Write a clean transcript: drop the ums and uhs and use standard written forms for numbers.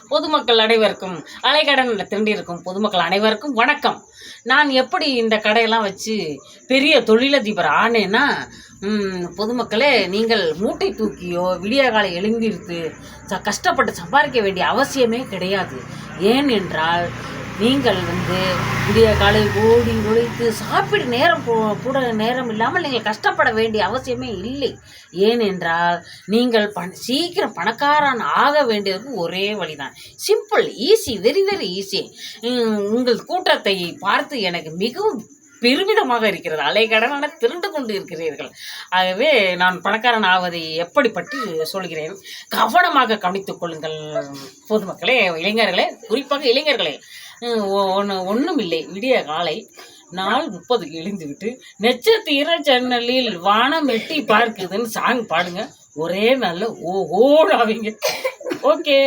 பொதுமக்கள் அனைவருக்கும், அலைக்கடன் திரண்டிருக்கும் பொதுமக்கள் அனைவருக்கும் வணக்கம். நான் எப்படி இந்த கடையெல்லாம் வச்சு பெரிய தொழிலதிபர் ஆனேன்னா, பொதுமக்களே, நீங்கள் மூட்டை தூக்கியோ விடிய காலை எழுந்திருத்து கஷ்டப்பட்டு சம்பாதிக்க வேண்டிய அவசியமே கிடையாது. ஏன் என்றால், நீங்கள் விடிய காலை ஓடி உழைத்து சாப்பிட நேரம் கூட நேரம் இல்லாமல் நீங்கள் கஷ்டப்பட வேண்டிய அவசியமே இல்லை. ஏனென்றால், நீங்கள் சீக்கிரம் பணக்காரன் ஆக வேண்டியதுக்கு ஒரே வழிதான். Simple, easy, very very easy. உங்கள் கூட்டத்தை பார்த்து எனக்கு மிகவும் பெருமிதமாக இருக்கிறது. அலைக்கடனான திரண்டு கொண்டு இருக்கிறீர்கள். ஆகவே நான் பணக்காரன் ஆவதை எப்படி பற்றி சொல்கிறேன். கவனமாக கவனித்துக் கொள்ளுங்கள் பொதுமக்களே, இளைஞர்களே, குறிப்பாக இளைஞர்களே. ஒன்றும் இல்லை, விடிய காலை 4:30 எழுந்துவிட்டு நட்சத்திர ஜன்னலில் வானம் எட்டி பார்க்குதுன்னு சாங் பாடுங்க. ஒரே நாளில் ஓஹோன்னு ஆவீங்க. ஓகே.